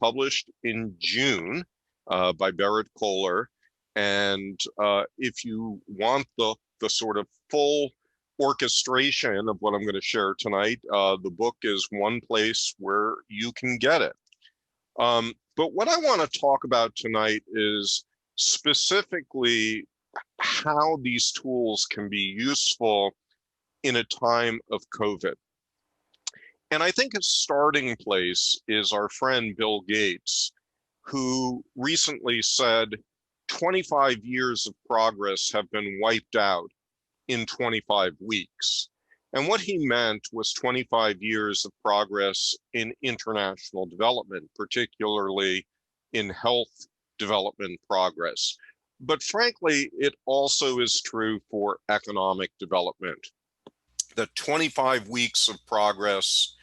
published in June by Barrett Kohler. And if you want the sort of full orchestration of what I'm going to share tonight, the book is one place where you can get it. But what I want to talk about tonight is specifically how these tools can be useful in a time of COVID. And I think a starting place is our friend Bill Gates, who recently said 25 years of progress have been wiped out in 25 weeks. And what he meant was 25 years of progress in international development, particularly in health development progress. But frankly, it also is true for economic development. The 25 weeks of progress,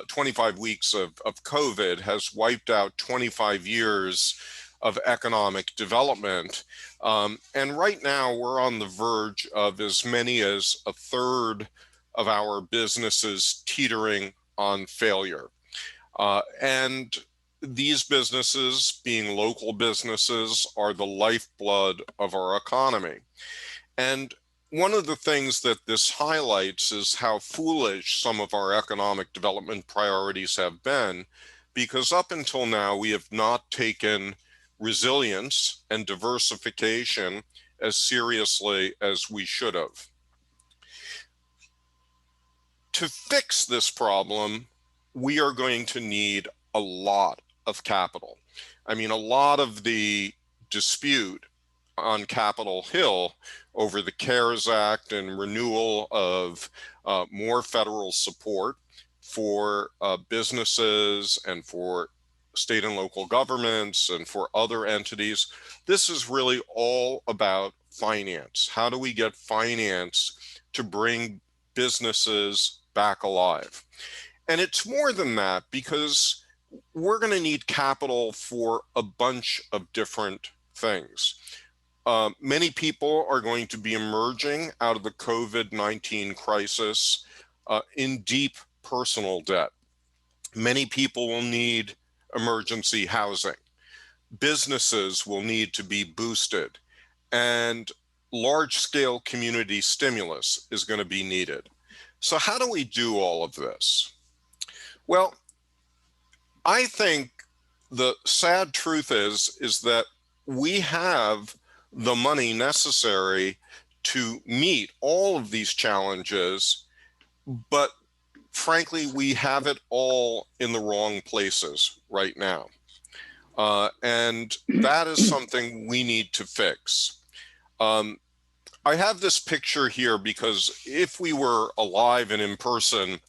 25 weeks of COVID has wiped out 25 years of economic development. And right now we're on the verge of as many as a third of our businesses teetering on failure. And these businesses, being local businesses, are the lifeblood of our economy. And one of the things that this highlights is how foolish some of our economic development priorities have been, because up until now, we have not taken resilience and diversification as seriously as we should have. To fix this problem, we are going to need a lot of capital. I mean, a lot of the dispute on Capitol Hill over the CARES Act and renewal of more federal support for businesses and for state and local governments and for other entities. This is really all about finance. How do we get finance to bring businesses back alive? And it's more than that, because we're going to need capital for a bunch of different things. Many people are going to be emerging out of the COVID-19 crisis in deep personal debt. Many people will need emergency housing. Businesses will need to be boosted, and large-scale community stimulus is going to be needed. So how do we do all of this? Well, I think the sad truth is that we have the money necessary to meet all of these challenges, but frankly, we have it all in the wrong places right now. And that is something we need to fix. I have this picture here because if we were alive and in person,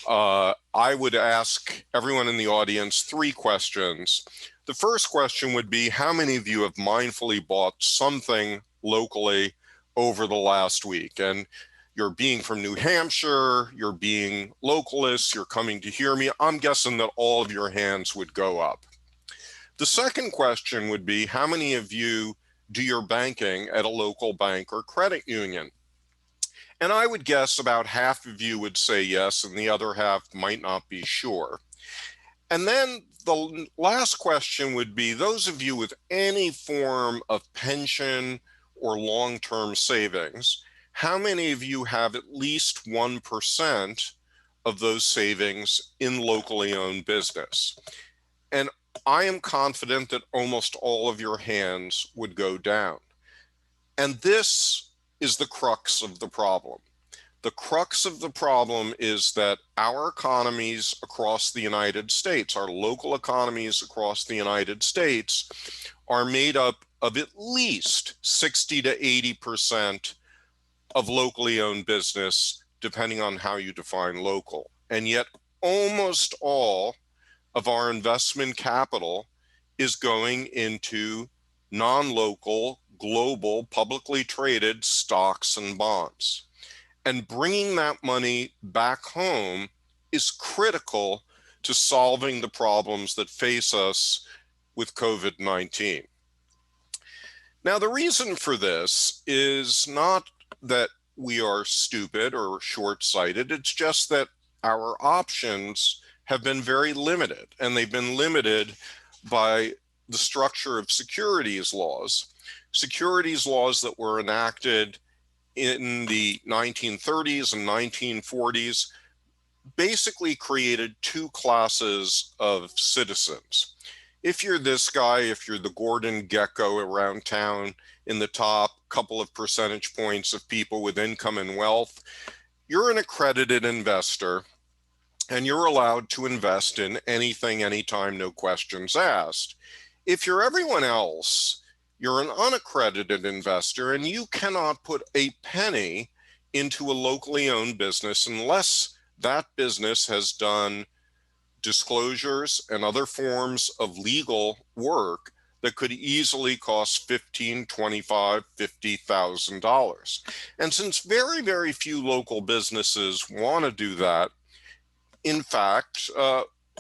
I would ask everyone in the audience 3 questions. The first question would be, how many of you have mindfully bought something locally over the last week? And you're being from New Hampshire, you're being localists, you're coming to hear me. I'm guessing that all of your hands would go up. The second question would be, how many of you do your banking at a local bank or credit union? And I would guess about half of you would say yes, and the other half might not be sure. And then the last question would be, those of you with any form of pension or long-term savings, how many of you have at least 1% of those savings in locally owned business? And I am confident that almost all of your hands would go down. And this is the crux of the problem. The crux of the problem is that our economies across the United States, our local economies across the United States, are made up of at least 60 to 80% of locally owned business, depending on how you define local. And yet almost all of our investment capital is going into non-local, global, publicly traded stocks and bonds. And bringing that money back home is critical to solving the problems that face us with COVID-19. Now, the reason for this is not that we are stupid or short-sighted. It's just that our options have been very limited, and they've been limited by the structure of securities laws. Securities laws that were enacted in the 1930s and 1940s basically created two classes of citizens. If you're this guy, if you're the Gordon Gekko around town in the top couple of percentage points of people with income and wealth, you're an accredited investor and you're allowed to invest in anything, anytime, no questions asked. If you're everyone else, you're an unaccredited investor and you cannot put a penny into a locally owned business unless that business has done disclosures and other forms of legal work that could easily cost $15,000, $25,000, $50,000. And since very, very few local businesses want to do that, in fact,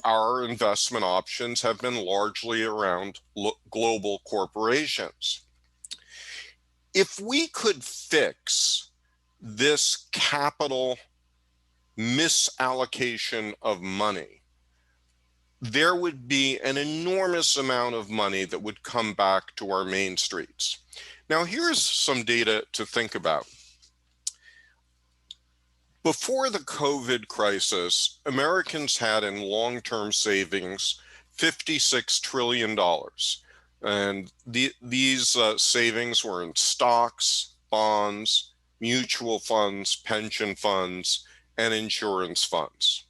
our investment options have been largely around global corporations. If we could fix this capital misallocation of money, there would be an enormous amount of money that would come back to our main streets. Now, here's some data to think about. Before the COVID crisis, Americans had in long-term savings $56 trillion. And these savings were in stocks, bonds, mutual funds, pension funds, and insurance funds.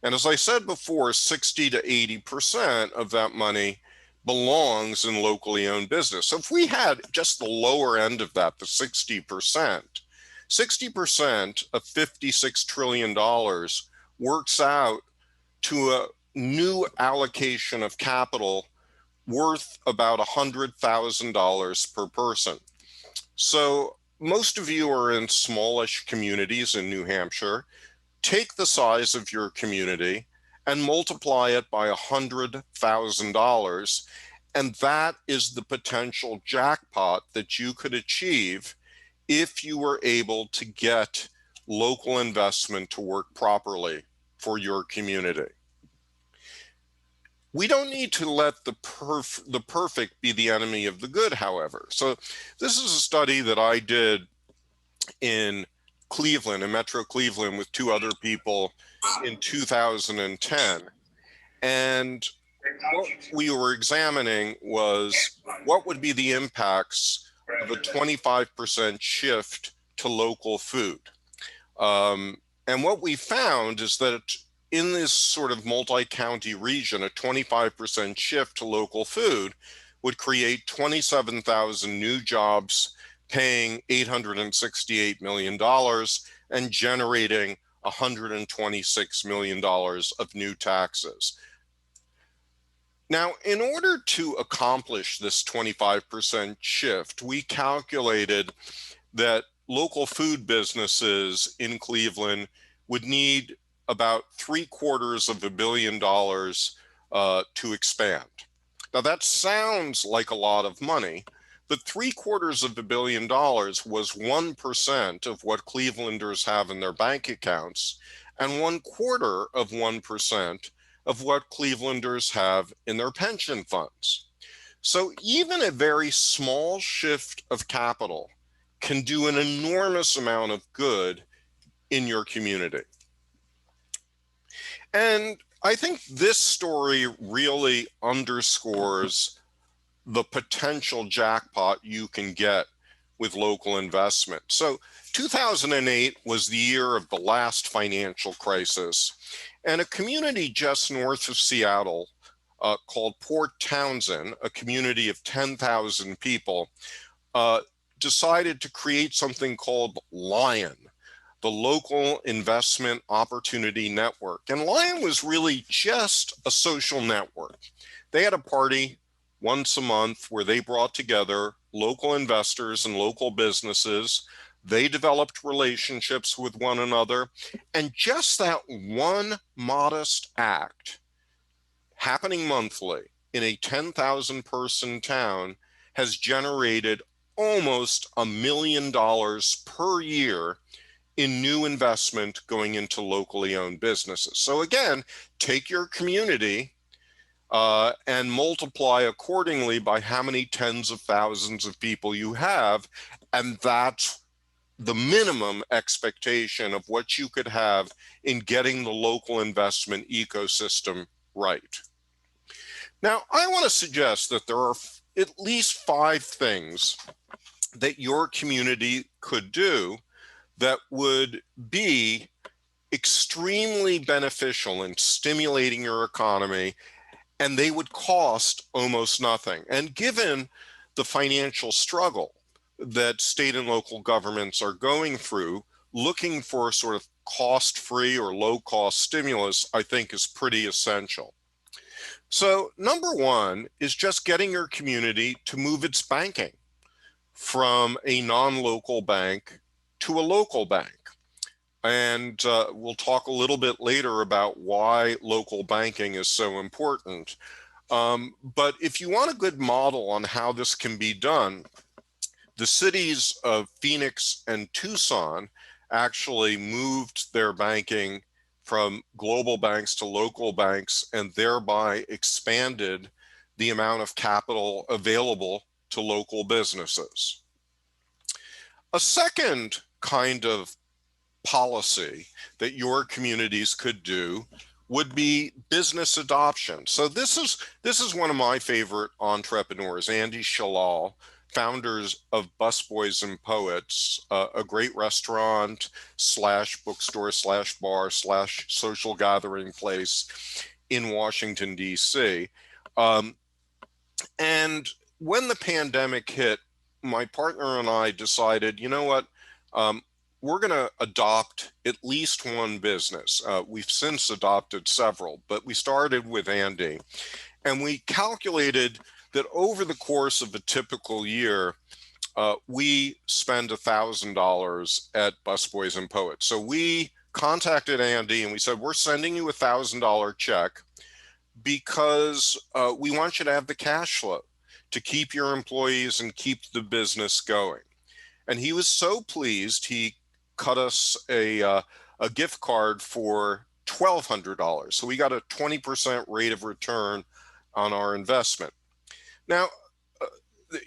And as I said before, 60 to 80% of that money belongs in locally owned business. So if we had just the lower end of that, the 60%, 60% of $56 trillion works out to a new allocation of capital worth about $100,000 per person. So most of you are in smallish communities in New Hampshire. Take the size of your community and multiply it by $100,000, and that is the potential jackpot that you could achieve if you were able to get local investment to work properly for your community. We don't need to let the perfect be the enemy of the good, however. So this is a study that I did in Cleveland, in Metro Cleveland, with two other people in 2010. And what we were examining was what would be the impacts of a 25% shift to local food. And what we found is that in this sort of multi-county region, a 25% shift to local food would create 27,000 new jobs, paying $868 million and generating $126 million of new taxes. Now, in order to accomplish this 25% shift, we calculated that local food businesses in Cleveland would need about $750 million to expand. Now, that sounds like a lot of money, but $750 million was 1% of what Clevelanders have in their bank accounts, and 1/4% of what Clevelanders have in their pension funds. So even a very small shift of capital can do an enormous amount of good in your community. And I think this story really underscores the potential jackpot you can get with local investment. So 2008 was the year of the last financial crisis, and a community just north of Seattle called Port Townsend, a community of 10,000 people, decided to create something called LION, the Local Investment Opportunity Network. And LION was really just a social network. They had a party once a month where they brought together local investors and local businesses. They developed relationships with one another. And just that one modest act happening monthly in a 10,000 person town has generated almost $1 million per year in new investment going into locally owned businesses. So again, take your community and multiply accordingly by how many tens of thousands of people you have, and that's the minimum expectation of what you could have in getting the local investment ecosystem right. Now, I want to suggest that there are at least 5 things that your community could do that would be extremely beneficial in stimulating your economy, and they would cost almost nothing. And given the financial struggle that state and local governments are going through, looking for sort of cost-free or low-cost stimulus, I think, is pretty essential. So number one is just getting your community to move its banking from a non-local bank to a local bank. And we'll talk a little bit later about why local banking is so important. But if you want a good model on how this can be done, the cities of Phoenix and Tucson actually moved their banking from global banks to local banks and thereby expanded the amount of capital available to local businesses. A second kind of policy that your communities could do would be business adoption. So this is one of my favorite entrepreneurs, Andy Shalal, founders of Busboys and Poets, a great restaurant slash bookstore slash bar slash social gathering place in Washington, D.C. And when the pandemic hit, my partner and I decided, you know what, we're going to adopt at least one business. We've since adopted several, but we started with Andy. And we calculated that over the course of a typical year, we spend $1,000 at Busboys and Poets. So we contacted Andy and we said, we're sending you $1,000 check because we want you to have the cash flow to keep your employees and keep the business going. And he was so pleased, he cut us a gift card for $1,200. So we got a 20% rate of return on our investment. Now,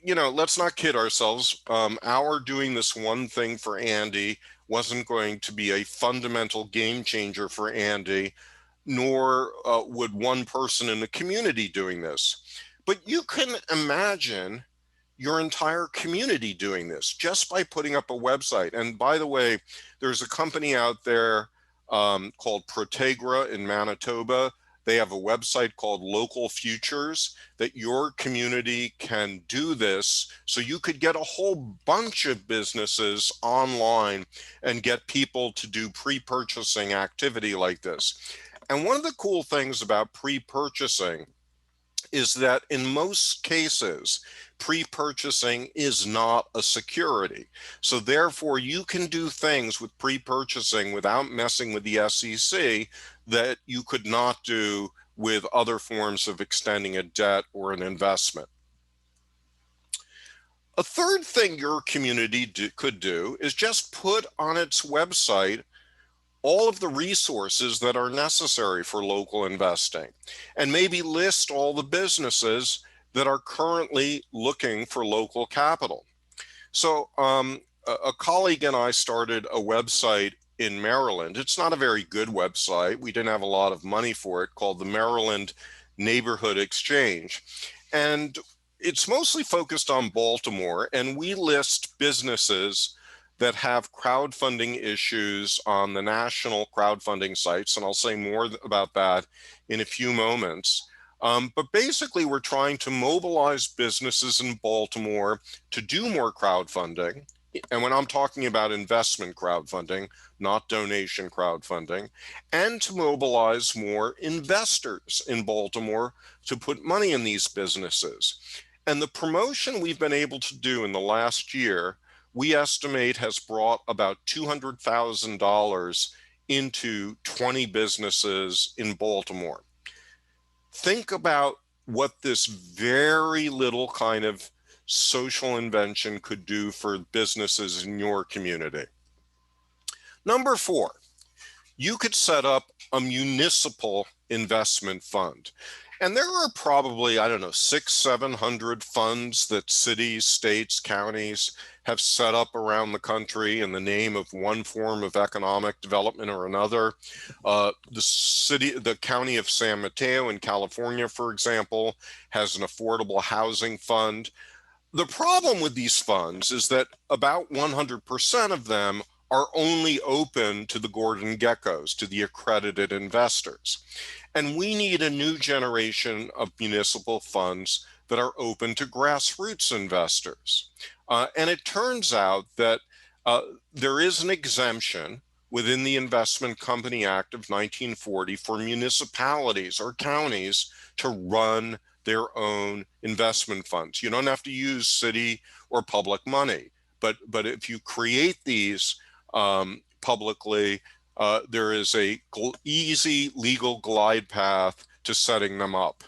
let's not kid ourselves. Our doing this one thing for Andy wasn't going to be a fundamental game changer for Andy, nor would one person in the community doing this. But you can imagine your entire community doing this just by putting up a website. And by the way, there's a company out there called Protegra in Manitoba. They have a website called Local Futures that your community can do this. So you could get a whole bunch of businesses online and get people to do pre-purchasing activity like this. And one of the cool things about pre-purchasing is that in most cases, pre-purchasing is not a security. So therefore, you can do things with pre-purchasing without messing with the SEC that you could not do with other forms of extending a debt or an investment. A third thing your community could do is just put on its website all of the resources that are necessary for local investing, and maybe list all the businesses that are currently looking for local capital. So a colleague and I started a website in Maryland. It's not a very good website. We didn't have a lot of money for it, called the Maryland Neighborhood Exchange. And it's mostly focused on Baltimore, and we list businesses that have crowdfunding issues on the national crowdfunding sites, and I'll say more about that in a few moments. But basically, we're trying to mobilize businesses in Baltimore to do more crowdfunding. And when I'm talking about investment crowdfunding, not donation crowdfunding, and to mobilize more investors in Baltimore to put money in these businesses. And the promotion we've been able to do in the last year, we estimate has brought about $200,000 into 20 businesses in Baltimore. Think about what this very little kind of social invention could do for businesses in your community. Number four, you could set up a municipal investment fund. And there are probably, I don't know, 700 funds that cities, states, counties have set up around the country in the name of one form of economic development or another. The county of San Mateo in California, for example, has an affordable housing fund. The problem with these funds is that about 100% of them are only open to the Gordon Geckos, to the accredited investors. And we need a new generation of municipal funds that are open to grassroots investors. And it turns out that there is an exemption within the Investment Company Act of 1940 for municipalities or counties to run their own investment funds. You don't have to use city or public money, but if you create these publicly, there is a easy legal glide path to setting them up.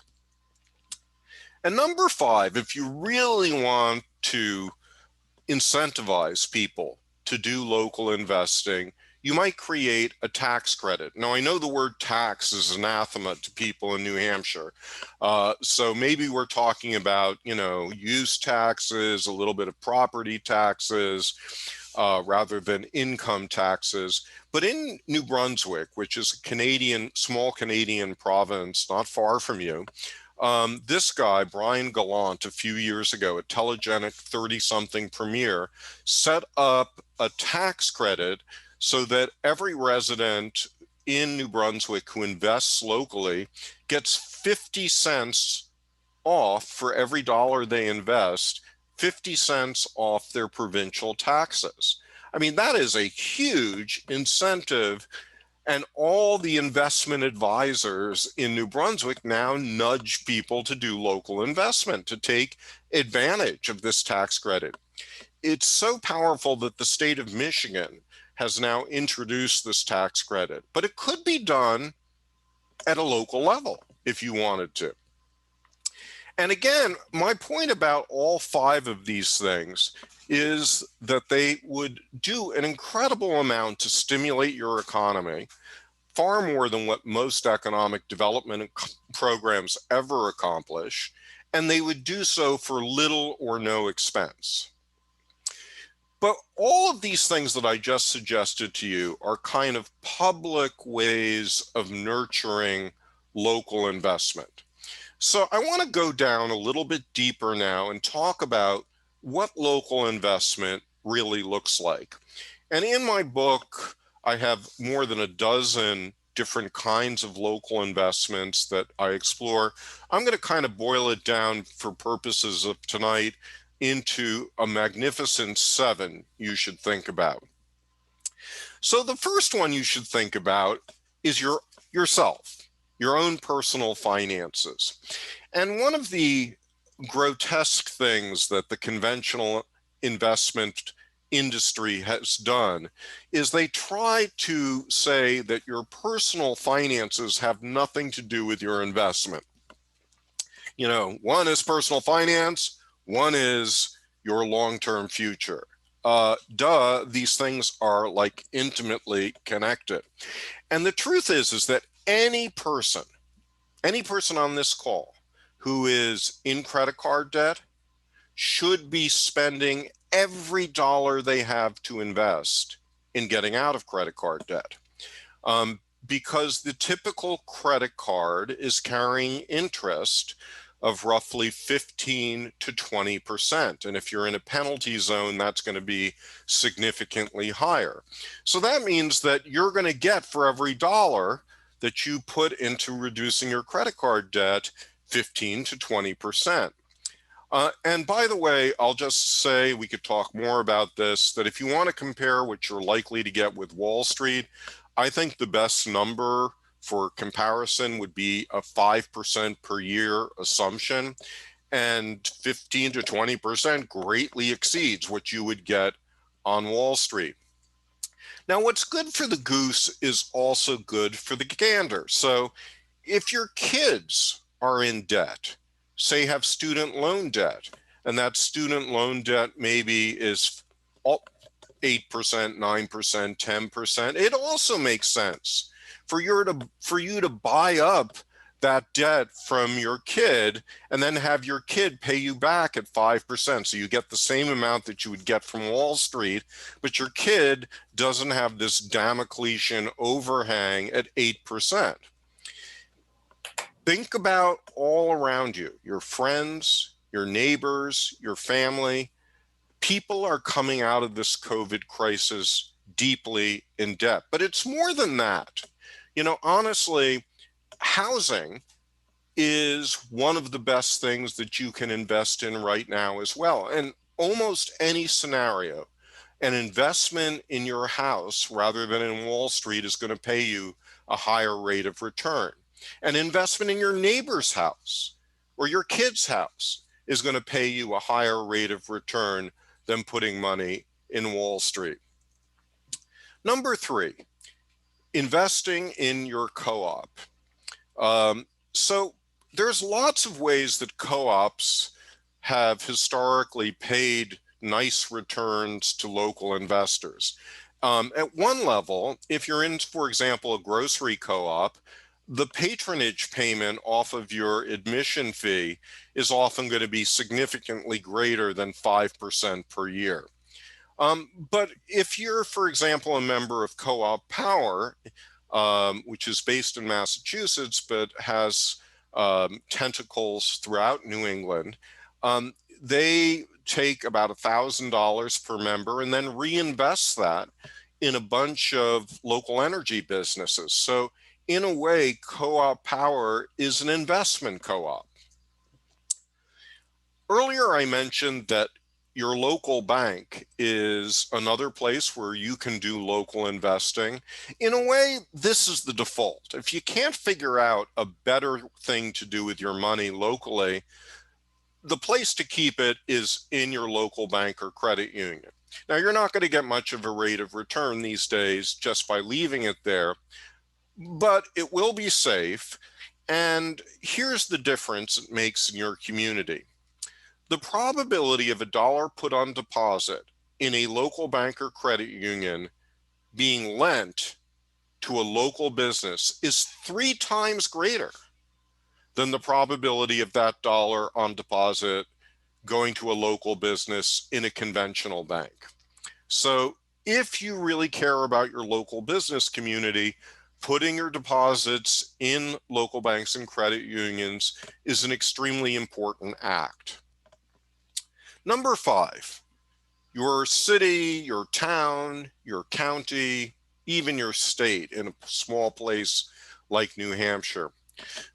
And number five, if you really want to incentivize people to do local investing, you might create a tax credit. Now, I know the word tax is anathema to people in New Hampshire. So maybe we're talking about, use taxes, a little bit of property taxes, rather than income taxes. But in New Brunswick, which is a small Canadian province not far from you, this guy, Brian Gallant, a few years ago, a telegenic 30-something premier, set up a tax credit so that every resident in New Brunswick who invests locally gets 50 cents off for every dollar they invest, 50 cents off their provincial taxes. I mean, that is a huge incentive. And all the investment advisors in New Brunswick now nudge people to do local investment, to take advantage of this tax credit. It's so powerful that the state of Michigan has now introduced this tax credit, but it could be done at a local level if you wanted to. And again, my point about all five of these things is that they would do an incredible amount to stimulate your economy, far more than what most economic development programs ever accomplish, and they would do so for little or no expense. But all of these things that I just suggested to you are kind of public ways of nurturing local investment. So I want to go down a little bit deeper now and talk about what local investment really looks like. And in my book, I have more than a dozen different kinds of local investments that I explore. I'm going to kind of boil it down for purposes of tonight into a magnificent 7 you should think about. So the first one you should think about is yourself, your own personal finances. And one of the grotesque things that the conventional investment industry has done is they try to say that your personal finances have nothing to do with your investment. One is personal finance, one is your long-term future. These things are like intimately connected. And the truth is that any person on this call who is in credit card debt should be spending every dollar they have to invest in getting out of credit card debt. Because the typical credit card is carrying interest of roughly 15 to 20%. And if you're in a penalty zone, that's going to be significantly higher. So that means that you're going to get, for every dollar that you put into reducing your credit card debt, 15 to 20%. And by the way, I'll just say, we could talk more about this, that if you want to compare what you're likely to get with Wall Street, I think the best number for comparison would be a 5% per year assumption, and 15 to 20% greatly exceeds what you would get on Wall Street. Now, what's good for the goose is also good for the gander. So if your kids are in debt, say have student loan debt, and that student loan debt maybe is 8%, 9%, 10%, it also makes sense for you to buy up that debt from your kid and then have your kid pay you back at 5%. So you get the same amount that you would get from Wall Street, but your kid doesn't have this Damoclesian overhang at 8%. Think about all around you, your friends, your neighbors, your family. People are coming out of this COVID crisis deeply in debt, but it's more than that. Honestly, housing is one of the best things that you can invest in right now as well. And almost any scenario, an investment in your house rather than in Wall Street is going to pay you a higher rate of return. An investment in your neighbor's house or your kid's house is going to pay you a higher rate of return than putting money in Wall Street. Number 3, investing in your co-op. So there's lots of ways that co-ops have historically paid nice returns to local investors. At one level, if you're in, for example, a grocery co-op, the patronage payment off of your admission fee is often going to be significantly greater than 5% per year. But if you're, for example, a member of Co-op Power, which is based in Massachusetts but has tentacles throughout New England, they take about $1,000 per member and then reinvest that in a bunch of local energy businesses. So in a way, Co-op Power is an investment co-op. Earlier, I mentioned that your local bank is another place where you can do local investing. In a way, this is the default. If you can't figure out a better thing to do with your money locally, the place to keep it is in your local bank or credit union. Now, you're not going to get much of a rate of return these days just by leaving it there, but it will be safe. And here's the difference it makes in your community. The probability of $1 put on deposit in a local bank or credit union being lent to a local business is 3 times greater than the probability of that dollar on deposit going to a local business in a conventional bank. So if you really care about your local business community, putting your deposits in local banks and credit unions is an extremely important act. Number 5, your city, your town, your county, even your state in a small place like New Hampshire.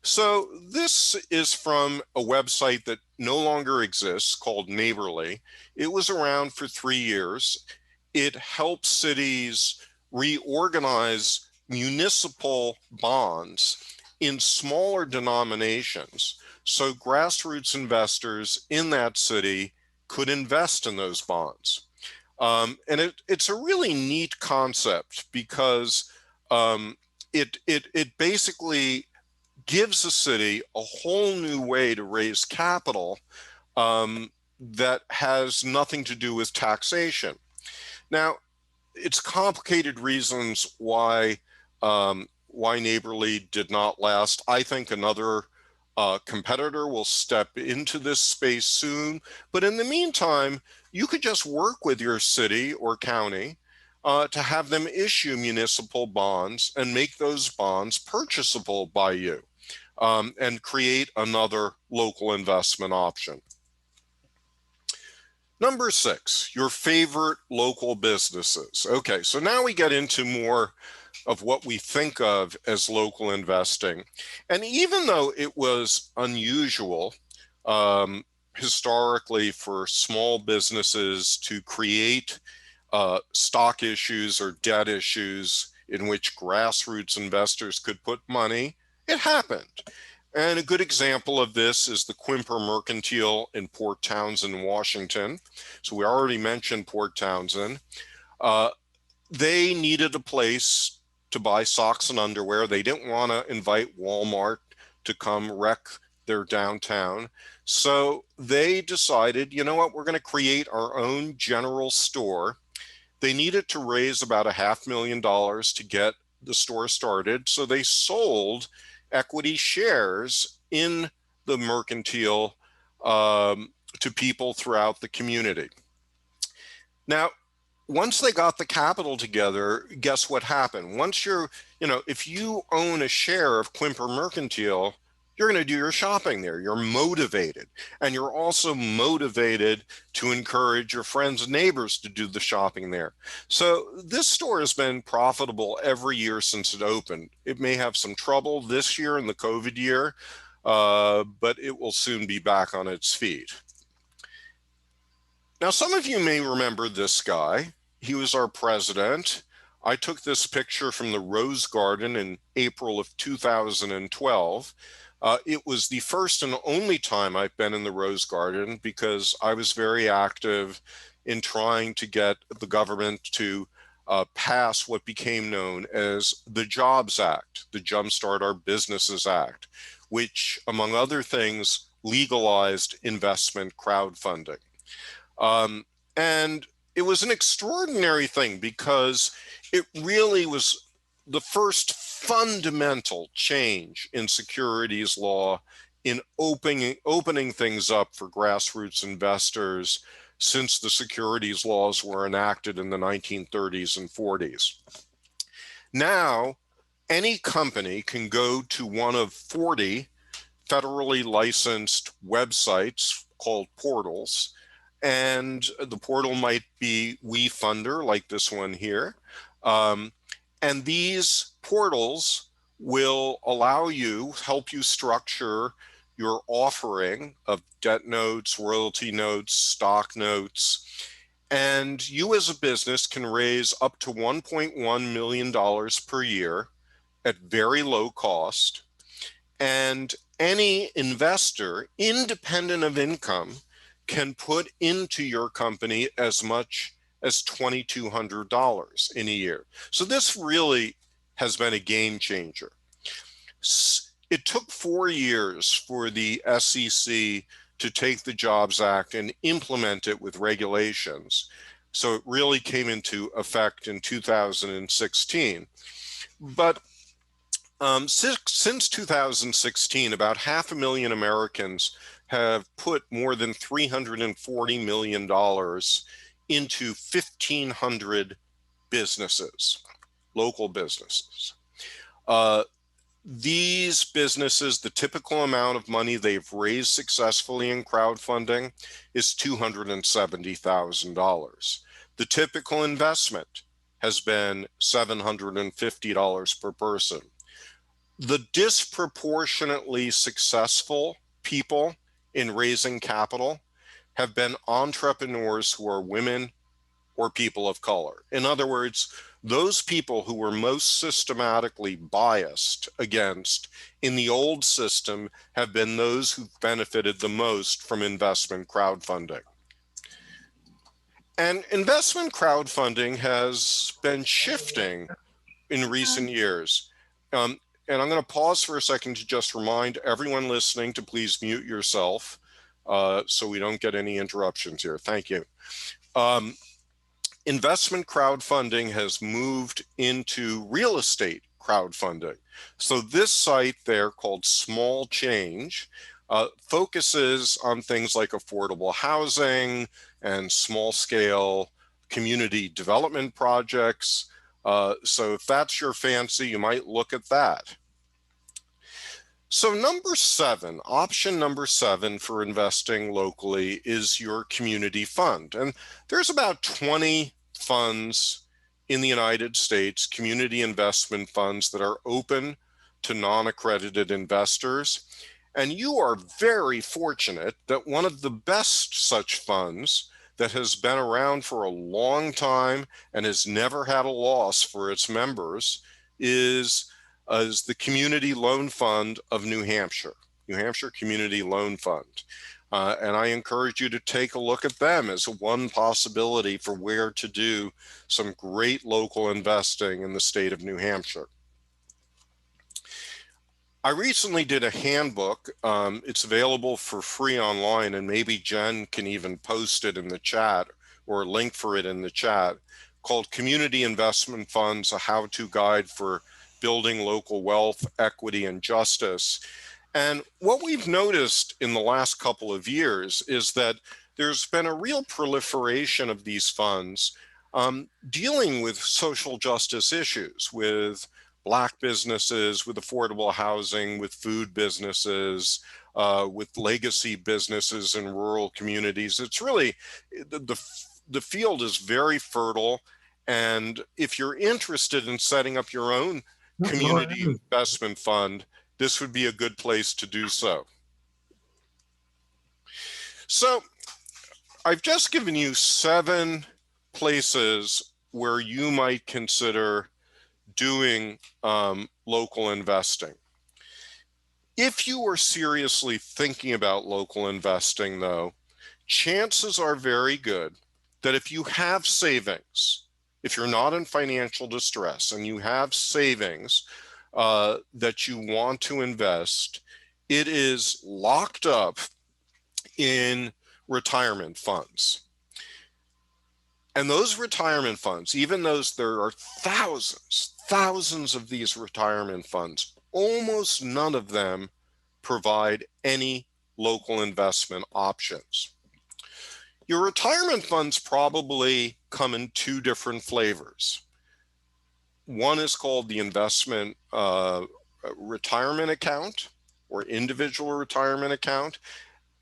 So this is from a website that no longer exists called Neighborly. It was around for 3 years. It helps cities reorganize municipal bonds in smaller denominations so grassroots investors in that city could invest in those bonds. And it's a really neat concept because it basically gives a city a whole new way to raise capital that has nothing to do with taxation. Now, it's complicated reasons why Neighborly did not last. I think another competitor will step into this space soon. But in the meantime, you could just work with your city or county to have them issue municipal bonds and make those bonds purchasable by you and create another local investment option. Number 6, your favorite local businesses. Okay, so now we get into more of what we think of as local investing. And even though it was unusual historically for small businesses to create stock issues or debt issues in which grassroots investors could put money, it happened. And a good example of this is the Quimper Mercantile in Port Townsend, Washington. So we already mentioned Port Townsend. They needed a place to buy socks and underwear. They didn't want to invite Walmart to come wreck their downtown. So they decided, you know what, we're going to create our own general store They needed to raise about $500,000 to get the store started. So they sold equity shares in the mercantile to people throughout the community. Now, once they got the capital together, guess what happened? Once if you own a share of Quimper Mercantile, you're going to do your shopping there. You're motivated. And you're also motivated to encourage your friends and neighbors to do the shopping there. So this store has been profitable every year since it opened. It may have some trouble this year in the COVID year, but it will soon be back on its feet. Now, some of you may remember this guy. He was our president. I took this picture from the Rose Garden in April of 2012. It was the first and only time I've been in the Rose Garden because I was very active in trying to get the government to pass what became known as the Jobs Act, the Jumpstart Our Businesses Act, which, among other things, legalized investment crowdfunding. And it was an extraordinary thing because it really was the first fundamental change in securities law in opening things up for grassroots investors since the securities laws were enacted in the 1930s and 40s. Now, any company can go to one of 40 federally licensed websites called portals, and the portal might be WeFunder, like this one here. And these portals will help you structure your offering of debt notes, royalty notes, stock notes. And you as a business can raise up to $1.1 million per year at very low cost. And any investor, independent of income, can put into your company as much as $2,200 in a year. So this really has been a game changer. It took 4 years for the SEC to take the Jobs Act and implement it with regulations. So it really came into effect in 2016. But since 2016, about 500,000 Americans have put more than $340 million into 1,500 businesses, local businesses. These businesses, the typical amount of money they've raised successfully in crowdfunding is $270,000. The typical investment has been $750 per person. The disproportionately successful people in raising capital have been entrepreneurs who are women or people of color. In other words, those people who were most systematically biased against in the old system have been those who've benefited the most from investment crowdfunding. And investment crowdfunding has been shifting in recent years. And I'm going to pause for a second to just remind everyone listening to please mute yourself so we don't get any interruptions here. Thank you. Investment crowdfunding has moved into real estate crowdfunding. So this site there called Small Change focuses on things like affordable housing and small scale community development projects. So if that's your fancy, you might look at that. So option number seven for investing locally is your community fund. And there's about 20 funds in the United States, community investment funds that are open to non-accredited investors. And you are very fortunate that one of the best such funds that has been around for a long time and has never had a loss for its members is the Community Loan Fund of New Hampshire Community Loan Fund. And I encourage you to take a look at them as one possibility for where to do some great local investing in the state of New Hampshire. I recently did a handbook. It's available for free online, and maybe Jen can even post it in the chat or link for it in the chat, called Community Investment Funds, a how-to guide for building local wealth, equity, and justice. And what we've noticed in the last couple of years is that there's been a real proliferation of these funds dealing with social justice issues, with Black businesses, with affordable housing, with food businesses, with legacy businesses in rural communities. It's really, the field is very fertile. And if you're interested in setting up your own community investment fund, this would be a good place to do so. So I've just given you 7 places where you might consider doing local investing. If you are seriously thinking about local investing, though, chances are very good that if you have savings, if you're not in financial distress and you have savings that you want to invest, it is locked up in retirement funds. And those retirement funds, even those, there are thousands of these retirement funds, almost none of them provide any local investment options. Your retirement funds probably come in 2 different flavors. One is called the investment retirement account or individual retirement account,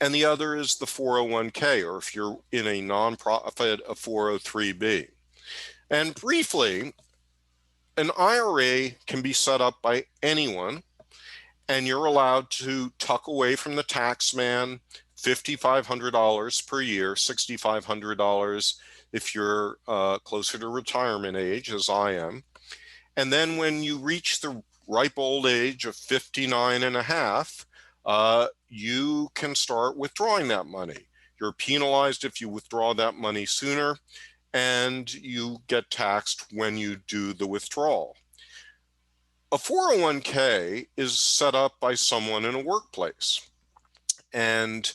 and the other is the 401k, or if you're in a nonprofit, a 403b. And briefly, an IRA can be set up by anyone, and you're allowed to tuck away from the tax man $5,500 per year, $6,500 if you're closer to retirement age, as I am. And then when you reach the ripe old age of 59 and a half, you can start withdrawing that money. You're penalized if you withdraw that money sooner, and you get taxed when you do the withdrawal. A 401k is set up by someone in a workplace, and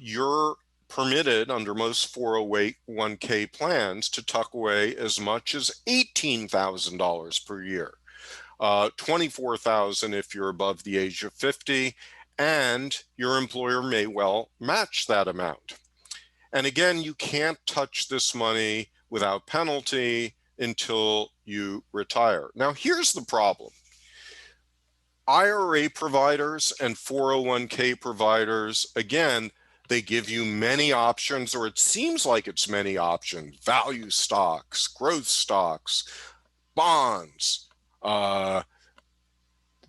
you're permitted under most 401k plans to tuck away as much as $18,000 per year, $24,000 if you're above the age of 50, and your employer may well match that amount. And again, you can't touch this money without penalty until you retire. Now, here's the problem. IRA providers and 401k providers, again, they give you many options, or it seems like it's many options: value stocks, growth stocks, bonds,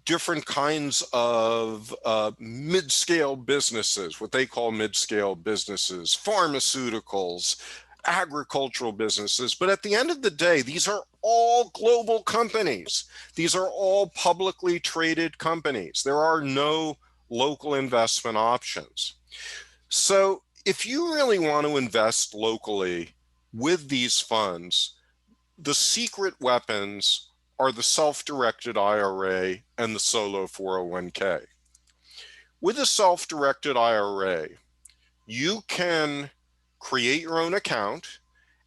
different kinds of mid-scale businesses, what they call mid-scale businesses, pharmaceuticals, agricultural businesses. But at the end of the day, these are all global companies. These are all publicly traded companies. There are no local investment options. So if you really want to invest locally with these funds, the secret weapons are the self-directed IRA and the solo 401k. With a self-directed IRA, you can create your own account,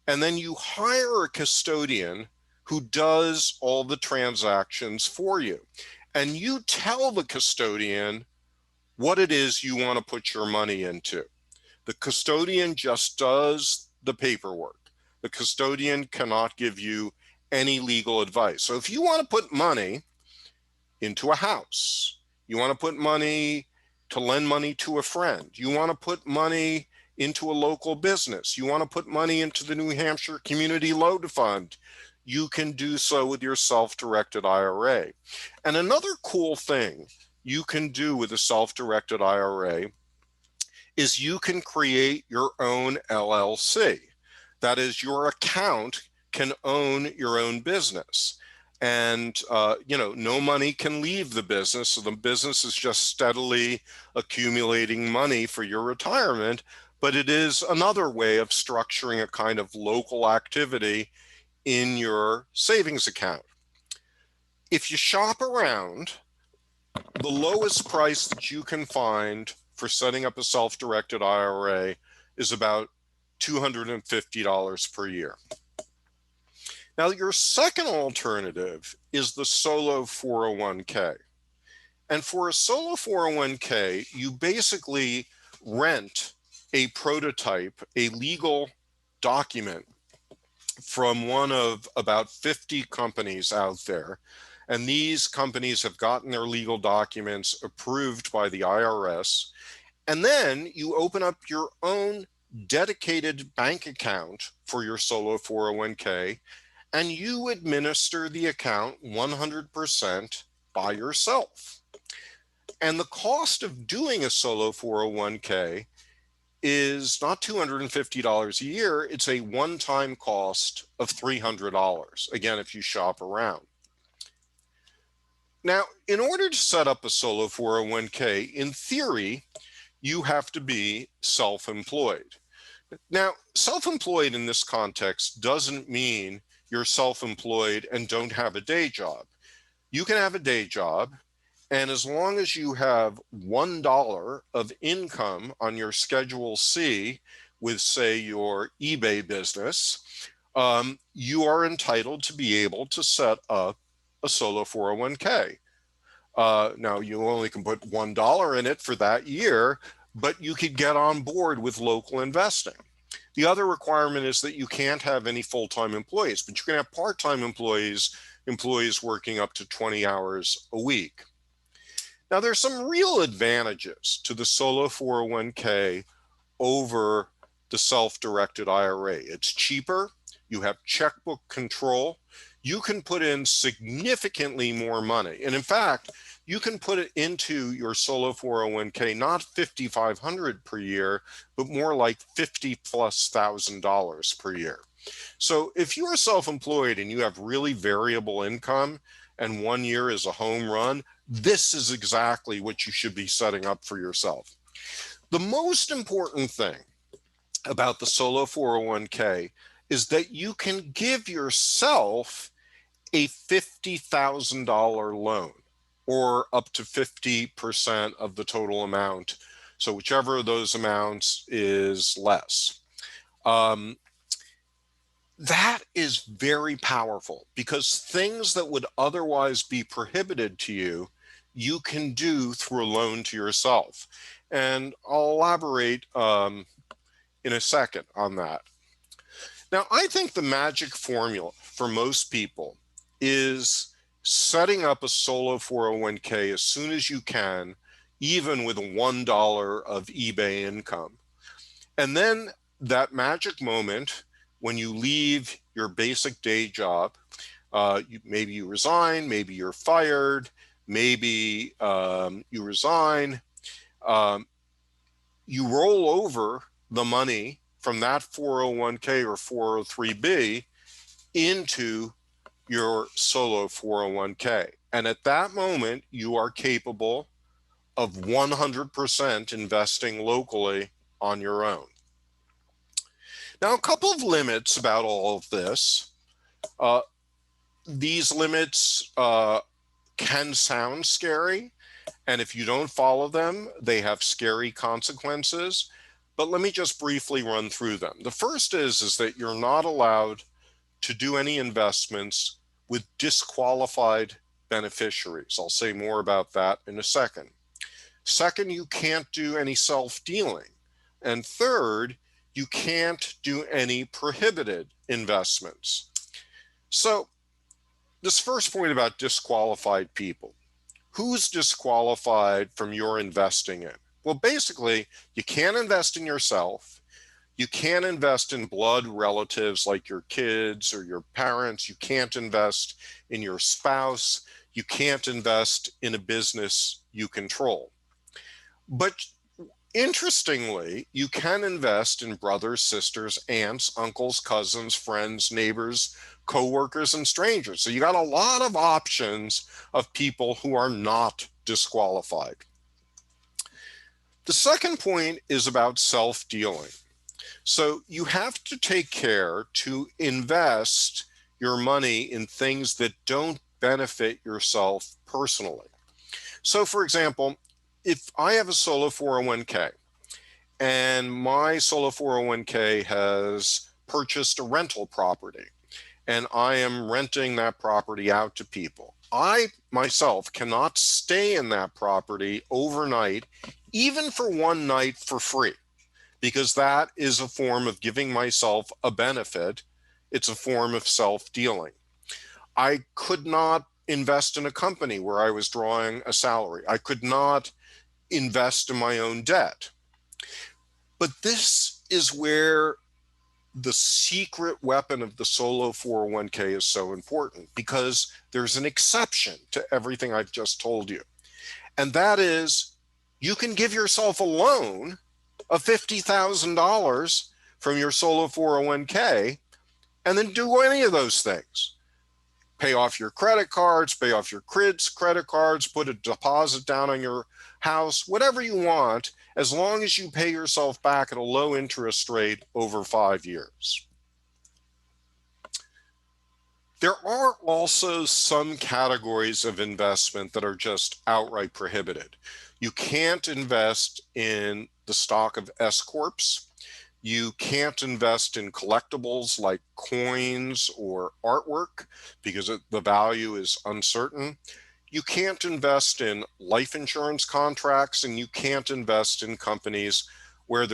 and then you hire a custodian who does all the transactions for you. And you tell the custodian what it is you want to put your money into. The custodian just does the paperwork. The custodian cannot give you any legal advice. So if you want to put money into a house, you want to put money to lend money to a friend, you want to put money into a local business, you want to put money into the New Hampshire Community Loan Fund, you can do so with your self-directed IRA. And another cool thing you can do with a self-directed IRA is you can create your own LLC. That is, your account can own your own business. And, no money can leave the business. So the business is just steadily accumulating money for your retirement. But it is another way of structuring a kind of local activity in your savings account. If you shop around, the lowest price that you can find for setting up a self-directed IRA is about $250 per year. Now, your second alternative is the solo 401k. And for a solo 401k, you basically rent a prototype, a legal document from one of about 50 companies out there. And these companies have gotten their legal documents approved by the IRS. And then you open up your own dedicated bank account for your solo 401k, and you administer the account 100% by yourself. And the cost of doing a solo 401k is not $250 a year, it's a one-time cost of $300, again, if you shop around. Now, in order to set up a solo 401k, in theory, you have to be self-employed. Now, self-employed in this context doesn't mean you're self-employed and don't have a day job. You can have a day job, and as long as you have $1 of income on your Schedule C with, say, your eBay business, you are entitled to be able to set up a solo 401k. Now, you only can put $1 in it for that year, but you could get on board with local investing. The other requirement is that you can't have any full-time employees, but you can have part-time employees working up to 20 hours a week. Now, there's some real advantages to the solo 401k over the self-directed IRA. It's cheaper, you have checkbook control, you can put in significantly more money. And in fact, you can put it into your solo 401k, not $5,500 per year, but more like $50,000+ per year. So if you are self-employed and you have really variable income and 1 year is a home run, this is exactly what you should be setting up for yourself. The most important thing about the solo 401k is that you can give yourself a $50,000 loan, or up to 50% of the total amount. So whichever of those amounts is less. That is very powerful, because things that would otherwise be prohibited to you, you can do through a loan to yourself. And I'll elaborate in a second on that. Now, I think the magic formula for most people is setting up a solo 401k as soon as you can, even with $1 of eBay income. And then that magic moment when you leave your basic day job, maybe you resign, maybe you're fired, maybe you resign, you roll over the money from that 401k or 403b into your solo 401k. And at that moment, you are capable of 100% investing locally on your own. Now, a couple of limits about all of this. These limits can sound scary, and if you don't follow them, they have scary consequences. But let me just briefly run through them. The first is that you're not allowed to do any investments with disqualified beneficiaries. I'll say more about that in a second. Second, you can't do any self-dealing. And third, you can't do any prohibited investments. So this first point about disqualified people. Who's disqualified from your investing in? Well, basically, you can't invest in yourself. You can't invest in blood relatives like your kids or your parents. You can't invest in your spouse. You can't invest in a business you control. But interestingly, you can invest in brothers, sisters, aunts, uncles, cousins, friends, neighbors, coworkers, and strangers. So you got a lot of options of people who are not disqualified. The second point is about self-dealing. So you have to take care to invest your money in things that don't benefit yourself personally. So for example, if I have a solo 401k and my solo 401k has purchased a rental property, and I am renting that property out to people. I myself cannot stay in that property overnight, even for one night for free, because that is a form of giving myself a benefit. It's a form of self-dealing. I could not invest in a company where I was drawing a salary. I could not invest in my own debt. But this is where the secret weapon of the solo 401k is so important, because there's an exception to everything I've just told you. And that is, you can give yourself a loan of $50,000 from your solo 401k and then do any of those things. Pay off your credit cards, pay off your kids' credit cards, put a deposit down on your house, whatever you want, as long as you pay yourself back at a low interest rate over 5 years. There are also some categories of investment that are just outright prohibited. You can't invest in the stock of S-corps. You can't invest in collectibles like coins or artwork because the value is uncertain. You can't invest in life insurance contracts, and you can't invest in companies where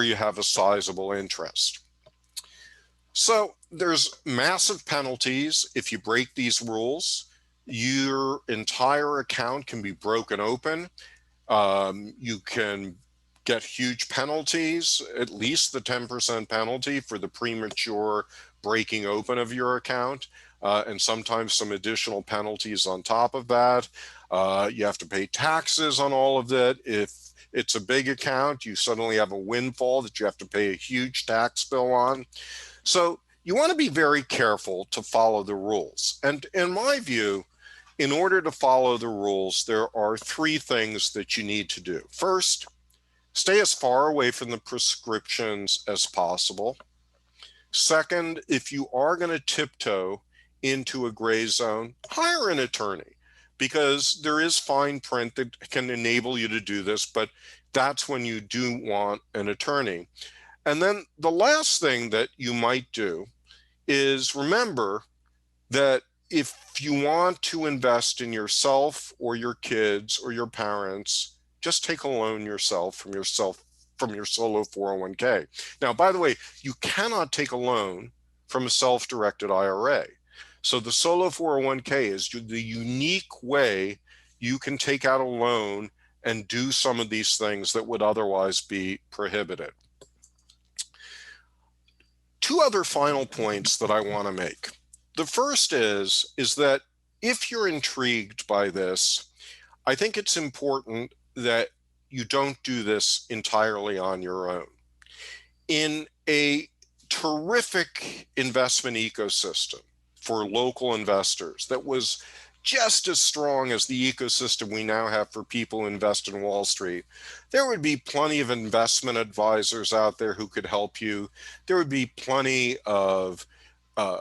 you have a sizable interest. So there's massive penalties if you break these rules. Your entire account can be broken open. You can get huge penalties, at least the 10% penalty for the premature breaking open of your account, and sometimes some additional penalties on top of that. You have to pay taxes on all of that. If it's a big account, you suddenly have a windfall that you have to pay a huge tax bill on. So you want to be very careful to follow the rules. And in my view, in order to follow the rules, there are 3 things that you need to do. First, stay as far away from the prescriptions as possible. Second, if you are going to tiptoe into a gray zone, hire an attorney, because there is fine print that can enable you to do this, but that's when you do want an attorney. And then the last thing that you might do is remember that if you want to invest in yourself or your kids or your parents, just take a loan yourself from your solo 401k. Now, by the way, you cannot take a loan from a self-directed IRA. So the solo 401k is the unique way you can take out a loan and do some of these things that would otherwise be prohibited. 2 other final points that I want to make. The first is that if you're intrigued by this, I think it's important that you don't do this entirely on your own. In a terrific investment ecosystem for local investors that was just as strong as the ecosystem we now have for people who invest in Wall Street, there would be plenty of investment advisors out there who could help you. There would be plenty of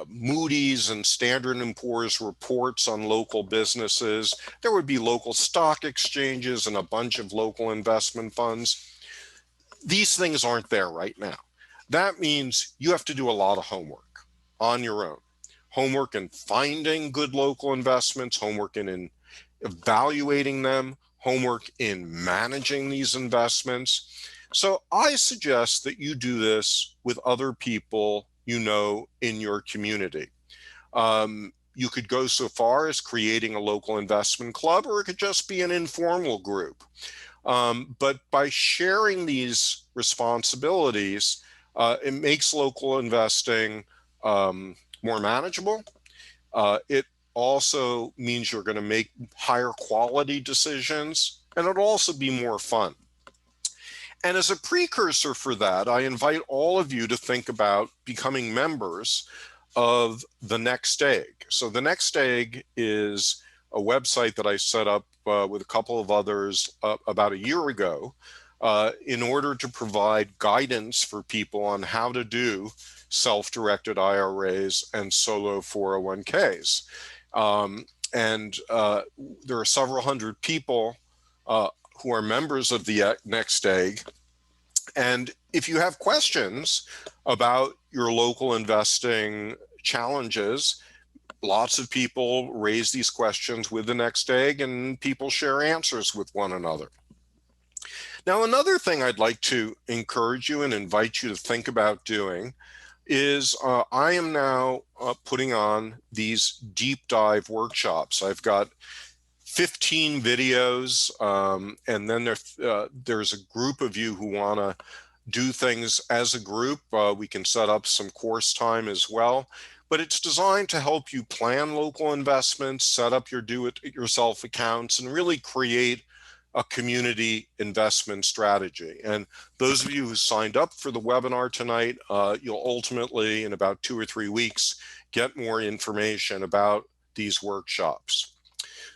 Moody's and Standard & Poor's reports on local businesses. There would be local stock exchanges and a bunch of local investment funds. These things aren't there right now. That means you have to do a lot of homework on your own. Homework in finding good local investments, homework in evaluating them, homework in managing these investments. So I suggest that you do this with other people you know in your community. You could go so far as creating a local investment club, or it could just be an informal group. But by sharing these responsibilities, it makes local investing more manageable. It also means you're going to make higher quality decisions, and it'll also be more fun. And as a precursor for that, I invite all of you to think about becoming members of The Next Egg. So The Next Egg is a website that I set up with a couple of others about a year ago in order to provide guidance for people on how to do self-directed IRAs and solo 401ks. There are several hundred people who are members of the Next Egg. And if you have questions about your local investing challenges. Lots of people raise these questions with the next egg, and people share answers with one another. Now, another thing I'd like to encourage you and invite you to think about doing is I am now putting on these deep dive workshops. I've got 15 videos, and then there's a group of you who want to do things as a group. We can set up some course time as well, but it's designed to help you plan local investments, set up your do-it-yourself accounts, and really create a community investment strategy. And those of you who signed up for the webinar tonight, you'll ultimately, in about 2 or 3 weeks, get more information about these workshops.